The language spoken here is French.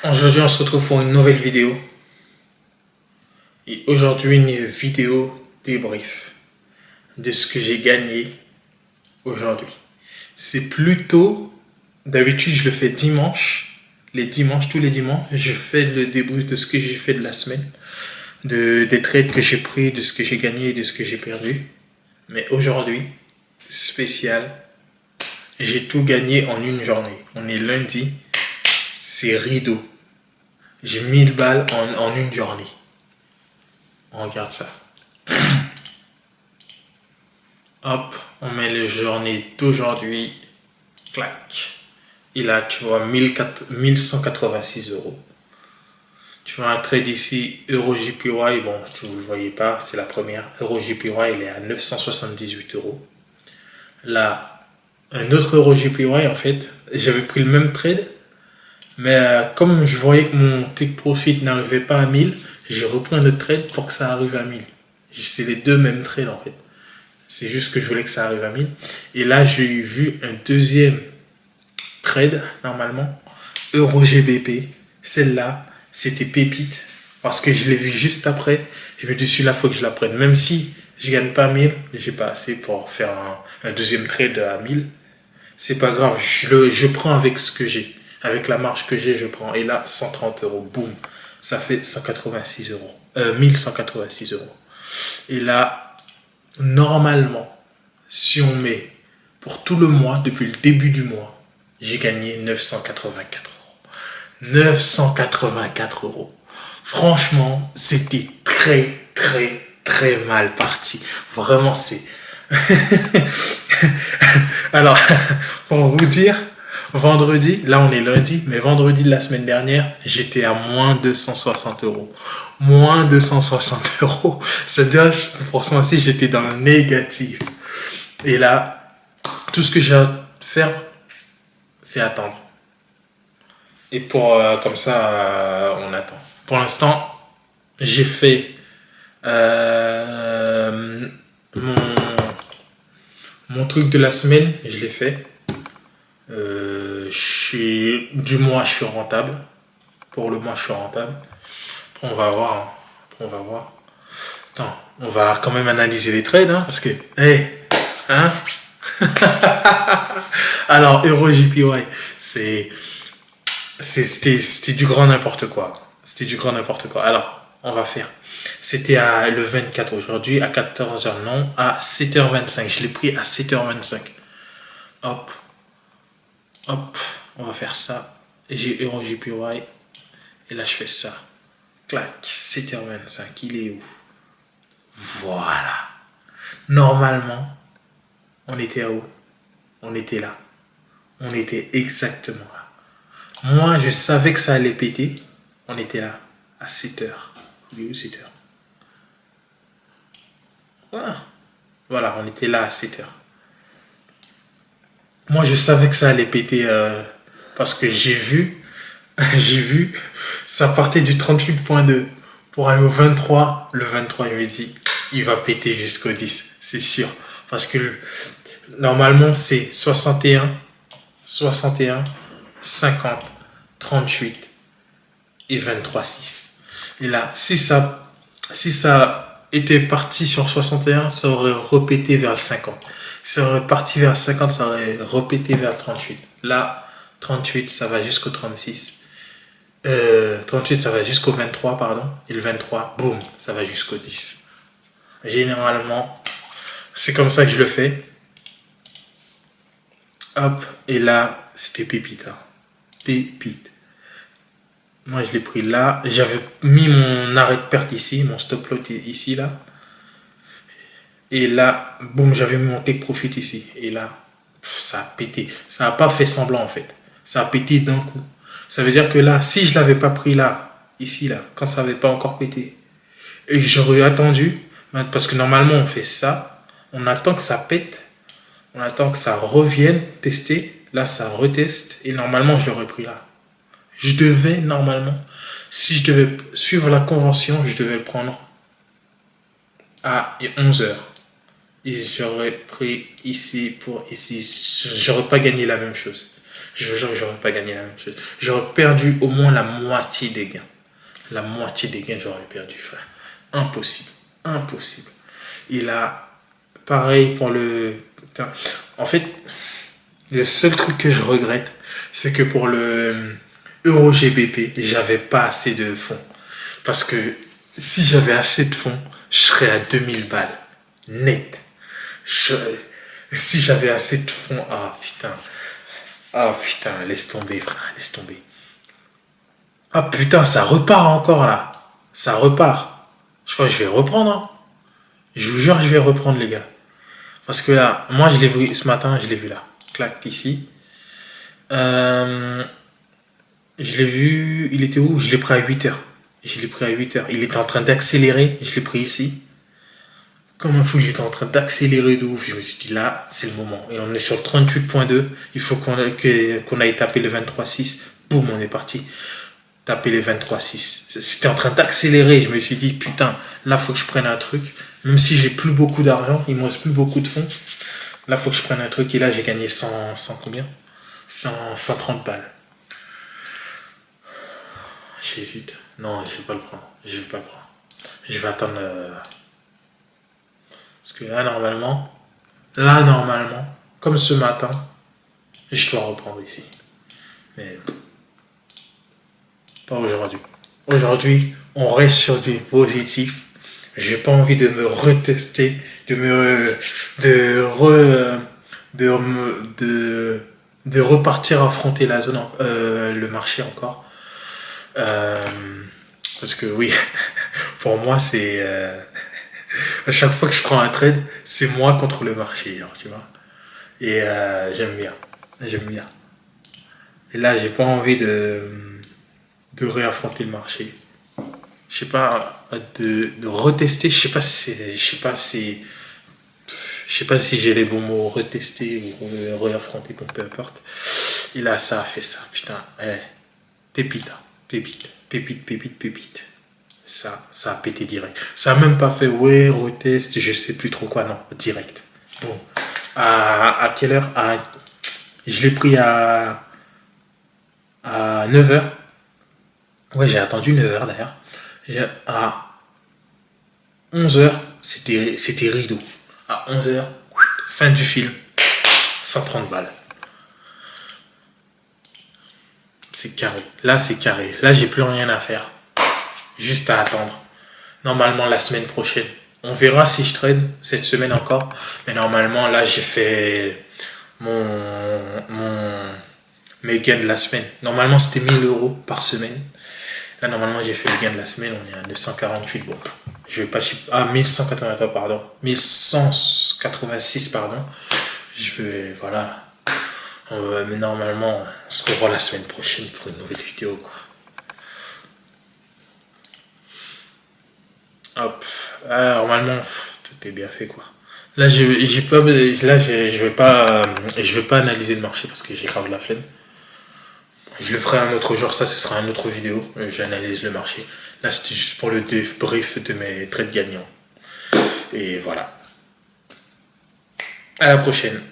Aujourd'hui, on se retrouve pour une nouvelle vidéo. Et aujourd'hui, une vidéo débrief de ce que j'ai gagné aujourd'hui. C'est plutôt, d'habitude, je le fais dimanche. Tous les dimanches, je fais le débrief de ce que j'ai fait de la semaine, des trades que j'ai pris, de ce que j'ai gagné et de ce que j'ai perdu. Mais aujourd'hui, spécial, j'ai tout gagné en une journée. On est lundi, c'est rideau. J'ai 1000 balles en une journée. On regarde ça. Hop, on met les journées d'aujourd'hui. Clac. Et là, tu vois 1186 euros. Tu vois un trade ici, EuroJPY. Bon, vous ne le voyez pas, c'est la première. EuroJPY, il est à 978 euros. Là, un autre EuroJPY, en fait, j'avais pris le même trade. Mais comme je voyais que mon take profit n'arrivait pas à 1000, j'ai repris un autre trade pour que ça arrive à 1000. C'est les deux mêmes trades en fait. C'est juste que je voulais que ça arrive à 1000. Et là, j'ai vu un deuxième trade, normalement, EuroGBP. Celle-là, c'était pépite. Parce que je l'ai vu juste après. Je me suis dit, là, il faut que je la prenne. Même si je ne gagne pas 1000, j'ai pas assez pour faire un deuxième trade à 1000. C'est pas grave, je prends avec ce que j'ai. Avec la marge que j'ai, je prends. Et là, 130 euros. Boum. Ça fait 186 euros. 1186 euros. Et là, normalement, si on met pour tout le mois, depuis le début du mois, j'ai gagné 984 euros. 984 euros. Franchement, c'était très mal parti. Vraiment, c'est... Alors, pour vous dire, vendredi, là on est lundi, mais vendredi de la semaine dernière, j'étais à moins 260 euros. Moins 260 euros. C'est-à-dire, pour ce mois-ci, j'étais dans le négatif. Et là, tout ce que j'ai à faire, c'est attendre. Et comme ça, on attend. Pour l'instant, j'ai fait mon truc de la semaine, je l'ai fait. Du mois, je suis rentable. Pour le mois, je suis rentable. Après, on va voir. Après, on va voir. Attends, on va quand même analyser les trades, hein, parce que, hein. Alors, EuroJPY, c'était du grand n'importe quoi. C'était du grand n'importe quoi. Alors, on va faire. C'était le 24 aujourd'hui, à 14h, non, à 7h25. Je l'ai pris à 7h25. Hop. Hop, on va faire ça. J'ai EuroJPY. Et là, je fais ça. Clac, 7h25. Il est où? Voilà. Normalement, on était à où? On était là. On était exactement là. Moi, je savais que ça allait péter. On était là, à 7h. Il est où 7h? Voilà, on était là à 7h. Moi, je savais que ça allait péter parce que j'ai vu, ça partait du 38.2 pour aller au 23. Le 23, je me dis, il va péter jusqu'au 10, c'est sûr. Parce que normalement, c'est 61, 50, 38 et 23,6. Et là, si ça était parti sur 61, ça aurait repété vers le 50. Ça aurait parti vers 50, ça aurait repété vers le 38. Là, 38, ça va jusqu'au 36. 38, ça va jusqu'au 23, pardon. Et le 23, boum, ça va jusqu'au 10. Généralement, c'est comme ça que je le fais. Hop, et là, c'était pépite. Hein. Pépite. Moi, je l'ai pris là. J'avais mis mon arrêt de perte ici, mon stop loss ici, là. Et là, boum, j'avais mis mon take profit ici. Et là, ça a pété. Ça n'a pas fait semblant en fait. Ça a pété d'un coup. Ça veut dire que là, si je ne l'avais pas pris là, ici, là, quand ça n'avait pas encore pété, et que j'aurais attendu, parce que normalement on fait ça, on attend que ça pète, on attend que ça revienne tester, là ça reteste, et normalement je l'aurais pris là. Je devais normalement, si je devais suivre la convention, je devais le prendre à 11h. Et j'aurais pris ici pour ici. J'aurais pas gagné la même chose. Je vous jure que j'aurais pas gagné la même chose. J'aurais perdu au moins la moitié des gains. La moitié des gains, j'aurais perdu, frère. Impossible. Impossible. Il a... Pareil pour le... Putain. En fait, le seul truc que je regrette, c'est que pour le Euro GBP, j'avais pas assez de fonds. Parce que si j'avais assez de fonds, je serais à 2000 balles. Net. Si j'avais assez de fonds... Ah, putain. Ah, putain, laisse tomber, frère. Laisse tomber. Ah, putain, ça repart encore, là. Ça repart. Je crois que je vais reprendre. Hein. Je vous jure, je vais reprendre, les gars. Parce que là, moi, je l'ai vu ce matin, je l'ai vu là. Clac, ici. Je l'ai vu, il était où? Je l'ai pris à 8h. Je l'ai pris à 8h. Il était en train d'accélérer, je l'ai pris ici. Comme un fou, il était en train d'accélérer de ouf. Je me suis dit là, c'est le moment. Et on est sur le 38.2. Il faut qu'on aille taper le 23.6. Boum, on est parti. Taper les 23.6. C'était en train d'accélérer. Je me suis dit, putain, là, faut que je prenne un truc. Même si j'ai plus beaucoup d'argent, il me reste plus beaucoup de fonds. Là, faut que je prenne un truc. Et là, j'ai gagné 100 combien 130 balles. J'hésite. Non, je vais pas le prendre. Je vais pas le prendre. Je vais attendre. Parce que là, normalement, comme ce matin, je dois reprendre ici. Mais pas aujourd'hui. Aujourd'hui, on reste sur du positif. J'ai pas envie de me retester, de repartir affronter la zone, le marché encore. Parce que oui, pour moi, c'est à chaque fois que je prends un trade, c'est moi contre le marché, genre, tu vois. Et j'aime bien, j'aime bien. Et là, j'ai pas envie de réaffronter le marché. Je sais pas, de retester. Je sais pas si j'ai les bons mots, retester ou réaffronter, bon, peu importe. Et là, ça a fait ça, putain. Pépite, hein. Pépite. Ça a pété direct. Ça a même pas fait, ouais, retest, je sais plus trop quoi, non, direct. Bon. À quelle heure? Je l'ai pris à 9h. Ouais, j'ai attendu 9h d'ailleurs. À 11h, c'était rideau. À 11h, fin du film, 130 balles. C'est carré. Là, c'est carré. Là, j'ai plus rien à faire. Juste à attendre. Normalement, la semaine prochaine. On verra si je traîne cette semaine encore. Mais normalement, là, j'ai fait mes gains de la semaine. Normalement, c'était 1000 euros par semaine. Là, normalement, j'ai fait le gain de la semaine. On est à 948. Bon, je vais pas... 1183, pardon. 1186, pardon. Je vais... Voilà. Mais normalement, on se revoit la semaine prochaine pour une nouvelle vidéo, quoi. Hop. Normalement, tout est bien fait, quoi. Là, je vais pas analyser le marché parce que j'ai grave la flemme. Je le ferai un autre jour, ça ce sera une autre vidéo. J'analyse le marché. Là, c'était juste pour le débrief de mes trades gagnants. Et voilà. À la prochaine.